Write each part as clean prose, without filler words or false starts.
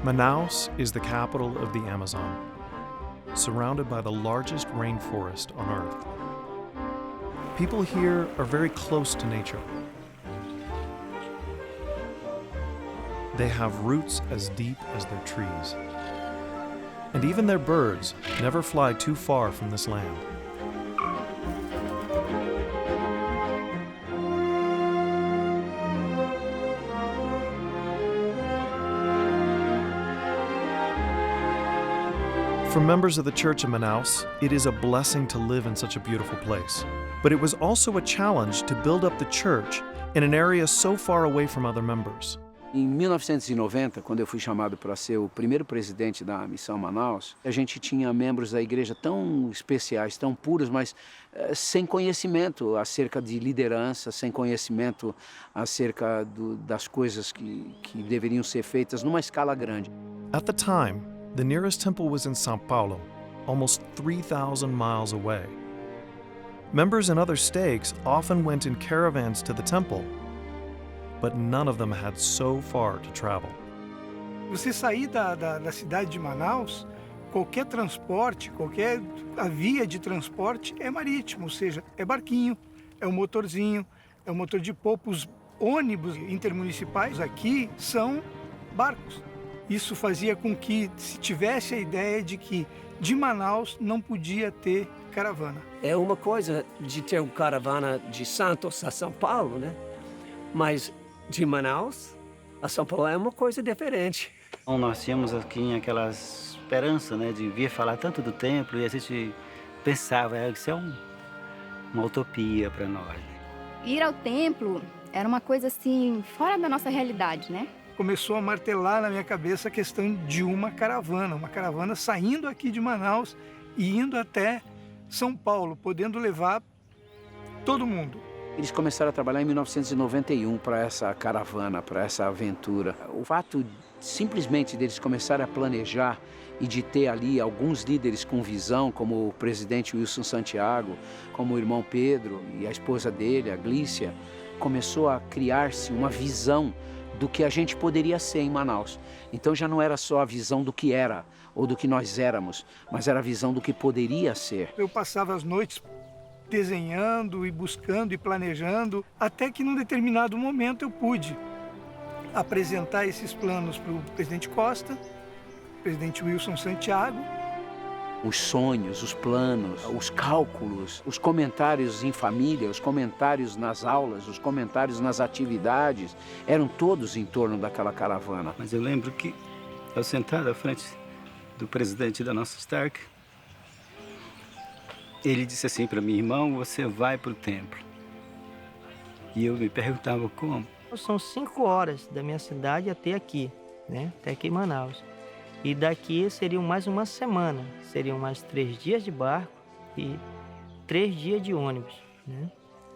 Manaus is the capital of the Amazon, surrounded by the largest rainforest on Earth. People here are very close to nature. They have roots as deep as their trees. And even their birds never fly too far from this land. For members of the Church of Manaus, it is a blessing to live in such a beautiful place. But it was also a challenge to build up the church in an area so far away from other members. Em 1990, quando eu fui chamado para ser o primeiro presidente da Missão Manaus, a gente tinha membros da igreja tão especiais, tão puros, mas sem conhecimento acerca de liderança, sem conhecimento acerca das coisas que deveriam ser feitas numa escala grande. At the time, the nearest temple was in São Paulo, almost 3,000 miles away. Members in other stakes often went in caravans to the temple, but none of them had so far to travel. Você sair da cidade de Manaus, qualquer transporte, qualquer a via de transporte é marítimo, ou seja, é barquinho, é um motorzinho, é um motor de polpa. Os ônibus intermunicipais aqui são barcos. Isso fazia com que se tivesse a ideia de que de Manaus não podia ter caravana. É uma coisa de ter uma caravana de Santos a São Paulo, né? Mas de Manaus a São Paulo é uma coisa diferente. Então, nós tínhamos aqui aquela esperança, né, de vir falar tanto do templo, e a gente pensava que isso é uma utopia para nós. Ir ao templo era uma coisa assim, fora da nossa realidade, né? Começou a martelar na minha cabeça a questão de uma caravana saindo aqui de Manaus e indo até São Paulo, podendo levar todo mundo. Eles começaram a trabalhar em 1991 para essa caravana, para essa aventura. O fato simplesmente deles começarem a planejar e de ter ali alguns líderes com visão, como o presidente Wilson Santiago, como o irmão Pedro e a esposa dele, a Glícia, começou a criar-se uma visão do que a gente poderia ser em Manaus. Então já não era só a visão do que era ou do que nós éramos, mas era a visão do que poderia ser. Eu passava as noites desenhando e buscando e planejando, até que num determinado momento eu pude apresentar esses planos para o presidente Costa, presidente Wilson Santiago. Os sonhos, os planos, os cálculos, os comentários em família, os comentários nas aulas, os comentários nas atividades, eram todos em torno daquela caravana. Mas eu lembro que, eu sentado à frente do presidente da nossa Stark, ele disse assim para mim: irmão, você vai para o templo. E eu me perguntava como. São 5 horas da minha cidade até aqui, né? Até aqui em Manaus. E daqui seriam mais uma semana. Seriam mais 3 dias de barco e 3 dias de ônibus, né?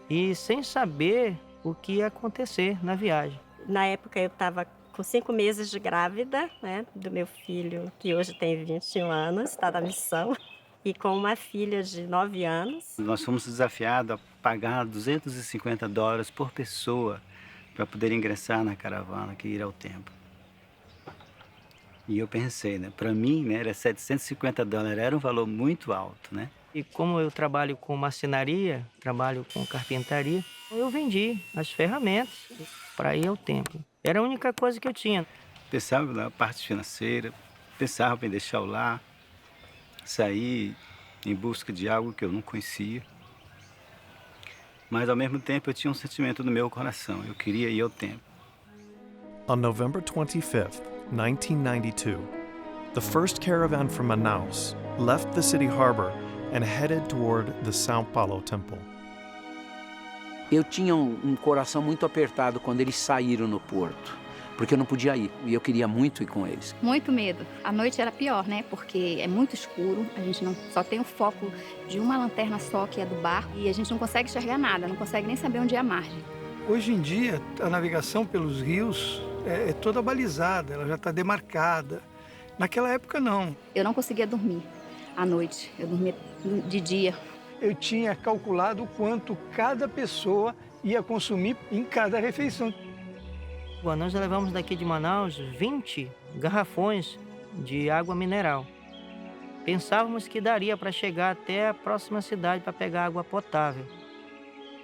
E sem saber o que ia acontecer na viagem. Na época eu estava com 5 meses de grávida, né? Do meu filho, que hoje tem 21 anos, está na missão. E com uma filha de 9 anos. Nós fomos desafiados a pagar $250 por pessoa para poder ingressar na caravana que ir ao templo. E eu pensei, né, para mim, né, era $750, era um valor muito alto, né? E como eu trabalho com marcenaria, trabalho com carpintaria, eu vendi as ferramentas para ir ao templo. Era a única coisa que eu tinha. Pensava na parte financeira, pensava em deixar o lar, sair em busca de algo que eu não conhecia. Mas ao mesmo tempo eu tinha um sentimento no meu coração, eu queria ir ao templo. On November 25th, 1992, the first caravan from Manaus left the city harbor and headed toward the São Paulo Temple. Eu tinha um coração muito apertado quando eles saíram no porto, porque eu não podia ir, e eu queria muito ir com eles. Muito medo. A noite era pior, né? Porque é muito escuro, a gente não só tem o foco de uma lanterna só, que é do barco, e a gente não consegue enxergar nada, não consegue nem saber onde é a margem. Hoje em dia, a navegação pelos rios é toda balizada, ela já está demarcada. Naquela época, não. Eu não conseguia dormir à noite, eu dormia de dia. Eu tinha calculado o quanto cada pessoa ia consumir em cada refeição. Bom, nós levamos daqui de Manaus 20 garrafões de água mineral. Pensávamos que daria para chegar até a próxima cidade para pegar água potável.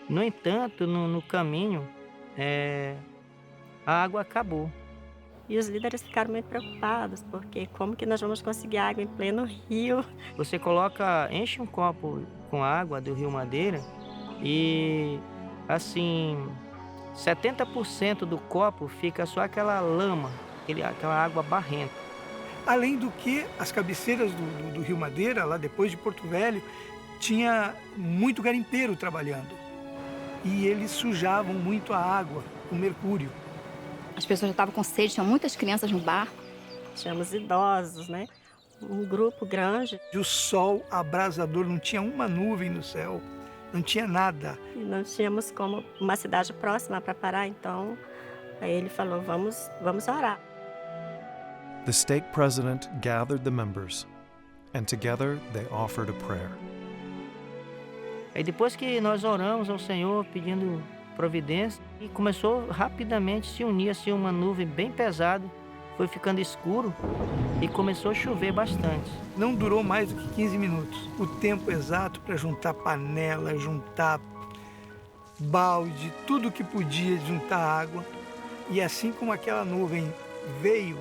No entanto, no caminho, a água acabou. E os líderes ficaram muito preocupados, porque como que nós vamos conseguir água em pleno rio? Você enche um copo com água do Rio Madeira e, assim, 70% do copo fica só aquela lama, aquela água barrenta. Além do que, as cabeceiras do Rio Madeira, lá depois de Porto Velho, tinha muito garimpeiro trabalhando. E eles sujavam muito a água com mercúrio. As pessoas já estavam com sede, tinham muitas crianças no barco. Tínhamos idosos, né? Um grupo grande. E o sol abrasador, não tinha uma nuvem no céu, não tinha nada. E não tínhamos como uma cidade próxima para parar, então aí ele falou, vamos orar. The stake president gathered the members, and together they offered a prayer. Aí depois que nós oramos ao Senhor pedindo providência, e começou rapidamente a se unir assim uma nuvem bem pesada, foi ficando escuro e começou a chover bastante. Não durou mais do que 15 minutos. O tempo exato para juntar panela, juntar balde, tudo que podia juntar água. E assim como aquela nuvem veio,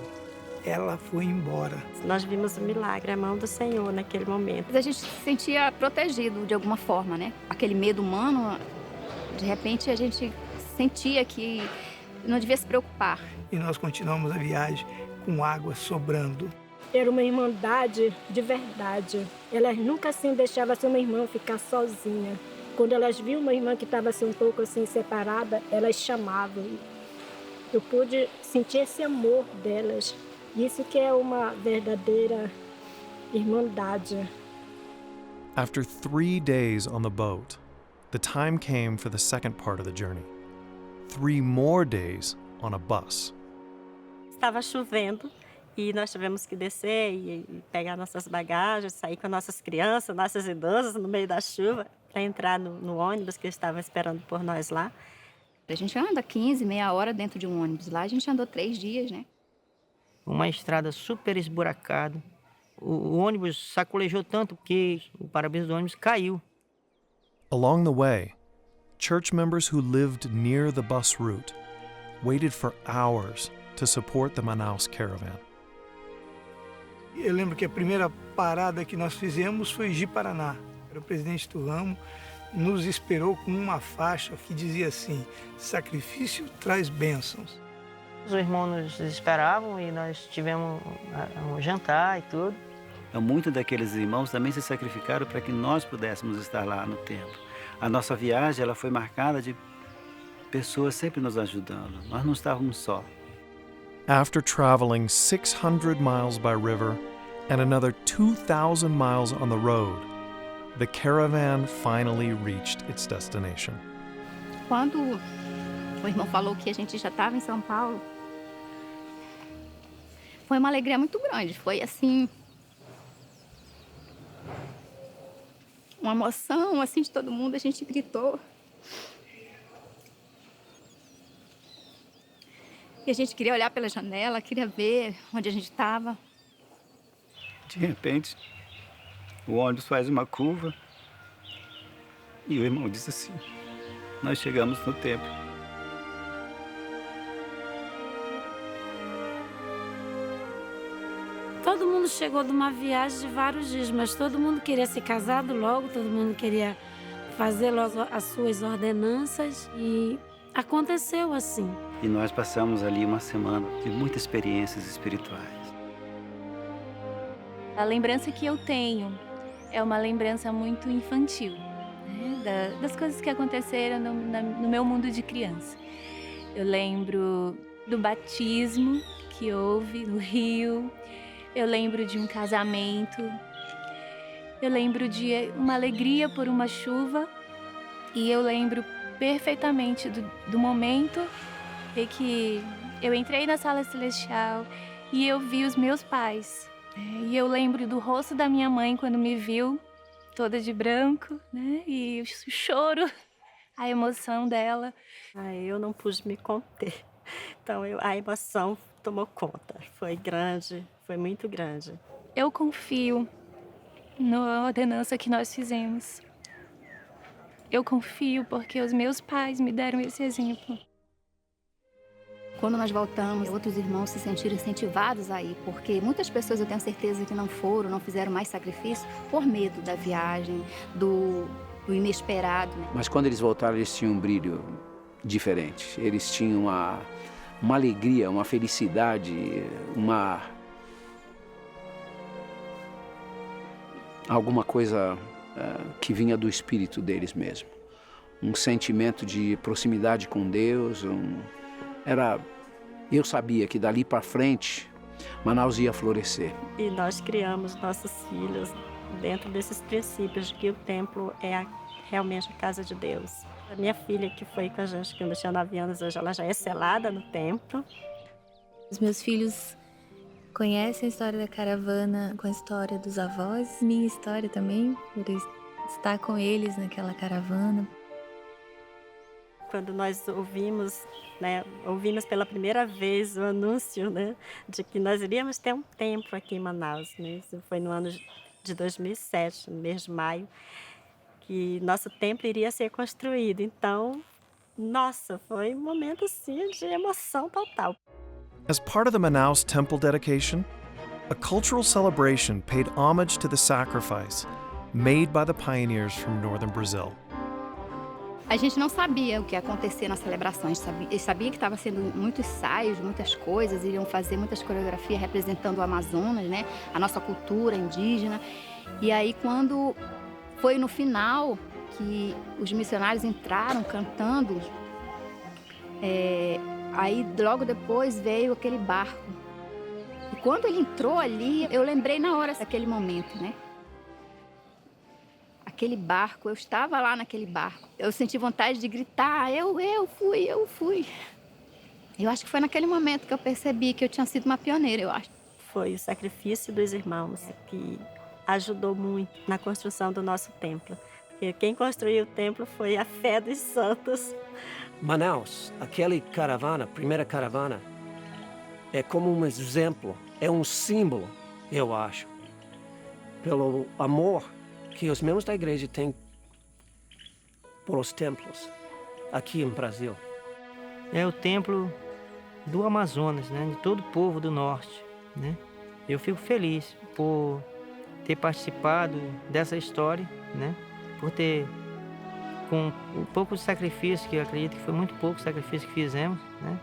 ela foi embora. Nós vimos o milagre, a mão do Senhor naquele momento. Mas a gente se sentia protegido de alguma forma, né? Aquele medo humano, de repente a gente sentia que não devia se preocupar. E nós continuamos a viagem com água sobrando. Era uma irmandade de verdade. Elas nunca assim deixavam assim, uma irmã ficar sozinha. Quando elas viam uma irmã que estava assim, um pouco assim separada, elas chamavam. Eu pude sentir esse amor delas. Isso que é uma verdadeira irmandade. After 3 days on the boat, the time came for the second part of the journey. 3 more days on a bus. Estava chovendo e nós tivemos que descer e pegar nossas bagagens, sair com nossas crianças, nossas idosas no meio da chuva para entrar no ônibus que estava esperando por nós lá. A gente anda 15, meia hora dentro de um ônibus. Lá a gente andou 3 dias, né? Uma estrada super esburacada. O ônibus sacolejou tanto que o para-brisa do ônibus caiu. Along the way, church members who lived near the bus route waited for hours to support the Manaus caravan. Eu lembro que a primeira parada que nós fizemos foi Ji-Paraná. O presidente do ramo nos esperou com uma faixa que dizia assim: sacrifício traz bênçãos. Os irmãos nos esperavam e nós tivemos um jantar e tudo. Muitos daqueles irmãos também se sacrificaram para que nós pudéssemos estar lá no templo. A nossa viagem ela foi marcada de pessoas sempre nos ajudando. Nós não estávamos só. After traveling 600 miles by river and another 2,000 miles on the road, the caravan finally reached its destination. Quando o irmão falou que a gente já estava em São Paulo, foi uma alegria muito grande. Foi assim, uma emoção assim de todo mundo. A gente gritou. E a gente queria olhar pela janela, queria ver onde a gente estava. De repente, o ônibus faz uma curva e o irmão diz assim: nós chegamos no templo. Todo mundo chegou de uma viagem de vários dias, mas todo mundo queria ser casado logo, todo mundo queria fazer logo as suas ordenanças e aconteceu assim. E nós passamos ali uma semana de muitas experiências espirituais. A lembrança que eu tenho é uma lembrança muito infantil, né? Das coisas que aconteceram no meu mundo de criança. Eu lembro do batismo que houve no rio, eu lembro de um casamento, eu lembro de uma alegria por uma chuva e eu lembro perfeitamente do momento em que eu entrei na sala celestial e eu vi os meus pais. E eu lembro do rosto da minha mãe quando me viu, toda de branco, né? E o choro, a emoção dela. Eu não pude me conter. Então a emoção tomou conta. Foi grande, foi muito grande. Eu confio na ordenança que nós fizemos. Eu confio porque os meus pais me deram esse exemplo. Quando nós voltamos, outros irmãos se sentiram incentivados a ir, porque muitas pessoas eu tenho certeza que não foram, não fizeram mais sacrifício por medo da viagem, do inesperado. Né? Mas quando eles voltaram, eles tinham um brilho diferente. Eles tinham uma alegria, uma felicidade, alguma coisa que vinha do espírito deles mesmo. Um sentimento de proximidade com Deus. Eu sabia que dali para frente Manaus ia florescer. E nós criamos nossos filhos dentro desses princípios de que o templo é realmente a casa de Deus. A minha filha, que foi com a gente quando tinha 9 anos, hoje ela já é selada no templo. Os meus filhos conhecem a história da caravana com a história dos avós, minha história também, por estar com eles naquela caravana. Quando nós ouvimos pela primeira vez o anúncio, né, de que nós iríamos ter um templo aqui em Manaus. Né? Isso foi no ano de 2007, no mês de maio, que nosso templo iria ser construído. Então, nossa, foi um momento assim, de emoção total. As part of the Manaus temple dedication, a cultural celebration paid homage to the sacrifice made by the pioneers from northern Brazil. A gente não sabia o que ia acontecer nas celebrações. Eles sabiam que estava sendo muitos ensaios, muitas coisas, iriam fazer muitas coreografias representando o Amazonas, né? A nossa cultura indígena. E aí, quando foi no final que os missionários entraram cantando, aí logo depois veio aquele barco. E quando ele entrou ali, eu lembrei na hora daquele momento, né? Aquele barco, eu estava lá naquele barco. Eu senti vontade de gritar, eu fui. Eu acho que foi naquele momento que eu percebi que eu tinha sido uma pioneira, eu acho. Foi o sacrifício dos irmãos que ajudou muito na construção do nosso templo. Porque quem construiu o templo foi a fé dos santos. Manaus, aquela caravana, primeira caravana, é como um exemplo, é um símbolo, eu acho, pelo amor que os membros da igreja têm por os templos aqui no Brasil. É o templo do Amazonas, né? De todo o povo do norte, né? Eu fico feliz por ter participado dessa história, né? Por ter, com um pouco de sacrifício, que eu acredito que foi muito pouco sacrifício que fizemos, né?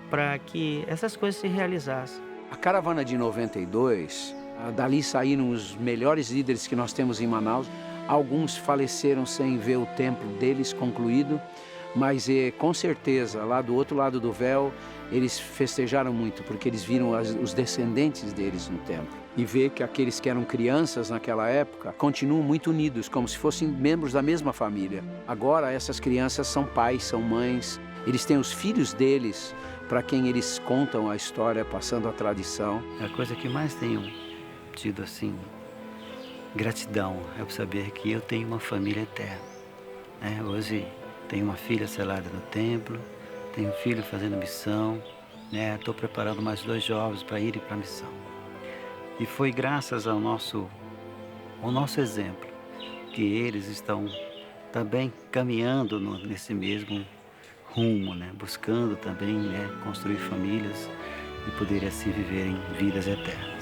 Para que essas coisas se realizassem. A caravana de 92, dali saíram os melhores líderes que nós temos em Manaus. Alguns faleceram sem ver o templo deles concluído, mas com certeza, lá do outro lado do véu, eles festejaram muito, porque eles viram os descendentes deles no templo. E ver que aqueles que eram crianças naquela época continuam muito unidos, como se fossem membros da mesma família. Agora, essas crianças são pais, são mães, eles têm os filhos deles, para quem eles contam a história, passando a tradição. A coisa que mais tenho tido, assim, gratidão é por saber que eu tenho uma família eterna. Hoje tenho uma filha selada no templo, tenho um filho fazendo missão, estou preparando mais 2 jovens para irem para a missão. E foi graças ao nosso exemplo que eles estão também caminhando nesse mesmo rumo, buscando também construir famílias e poderem assim viverem vidas eternas.